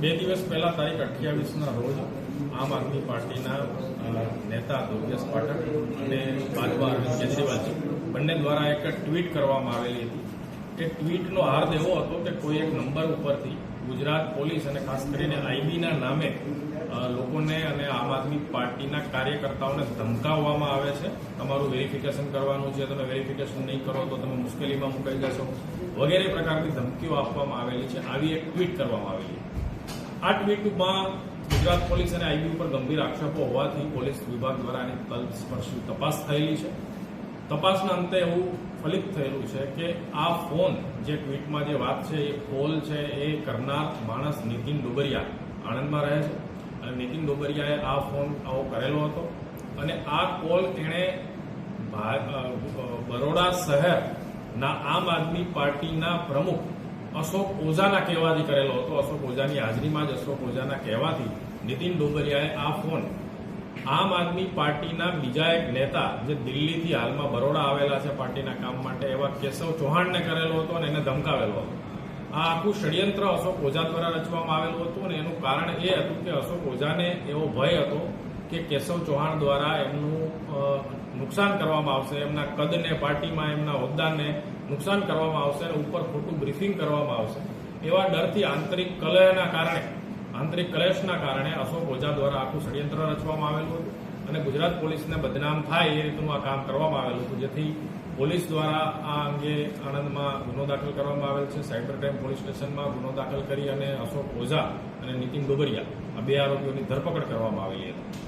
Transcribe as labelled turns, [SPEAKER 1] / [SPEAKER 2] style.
[SPEAKER 1] બે દિવસ પહેલા તારીખ 28ના રોજ આમ આદમી પાર્ટીના નેતા દુર્ગેશ પાઠક અને ભાજપા અરવિંદ કેજરીવાલજી બંને દ્વારા એક ટ્વીટ કરવામાં આવેલી હતી. એ ટ્વીટનો હાર્દ એવો હતો કે કોઈ એક નંબર ઉપરથી ગુજરાત પોલીસ અને ખાસ કરીને આઈબીના નામે લોકોને અને આમ આદમી પાર્ટીના કાર્યકર્તાઓને ધમકાવવામાં આવે છે. તમારું વેરિફિકેશન કરવાનું છે, તમે વેરિફિકેશન નહીં કરો તો તમે મુશ્કેલીમાં મુકાઈ જશો વગેરે પ્રકારની ધમકીઓ આપવામાં આવેલી છે. આવી એક ટ્વીટ કરવામાં આવેલી. આ ટ્વીટમાં ગુજરાત પોલીસ અને આઈબી ઉપર ગંભીર આક્ષેપો હોવાથી પોલીસ વિભાગ દ્વારા એની તલસ્પર્શી તપાસ થયેલી છે. તપાસના અંતે એવું ફલિત થયેલું છે કે આ ફોન જે ટ્વીટમાં જે વાત છે એ કોલ છે એ કરનાર માણસ નીતિન ડોબરિયા આણંદમાં રહે છે. અને નીતિન ડોબરિયાએ આ ફોન આવો કરેલો હતો અને આ કોલ તેણે બરોડા શહેરના આમ આદમી પાર્ટીના પ્રમુખ અશોક ઓઝાના કહેવાથી કરેલો હતો. અશોક ઓઝાની હાજરીમાં જ અશોક ઓઝાના કહેવાથી નીતિન ડોબરિયાએ આ ફોન આમ આદમી પાર્ટીના બીજા એક નેતા જે દિલ્હીથી હાલમાં બરોડા આવેલા છે પાર્ટીના કામ માટે એવા કેશવ ચૌહાણને કરેલો હતો અને એને ધમકાવેલો હતો. આ આખું ષડયંત્ર અશોક ઓઝા દ્વારા રચવામાં આવેલું હતું અને એનું કારણ એ હતું કે અશોક ઓઝાને એવો ભય હતો કે કેશવ ચૌહાણ દ્વારા એમનું નુકસાન કરવામાં આવશે, એમના કદને, પાર્ટીમાં એમના હોદ્દાને નુકસાન કરવામાં આવશે અને ઉપર ખોટું બ્રીફિંગ કરવામાં આવશે એવા ડરથી આંતરિક કલેશના કારણે અશોક ઓઝા દ્વારા આખું ષડયંત્ર રચવામાં આવેલું હતું અને ગુજરાત પોલીસને બદનામ થાય એ રીતનું આ કામ કરવામાં આવેલું હતું. જેથી પોલીસ દ્વારા આ અંગે આણંદમાં ગુનો દાખલ કરવામાં આવેલ છે. સાયબર ક્રાઇમ પોલીસ સ્ટેશનમાં ગુનો દાખલ કરી અને અશોક ઓઝા અને નીતિન ડોબરિયા આ બે આરોપીઓની ધરપકડ કરવામાં આવેલી હતી.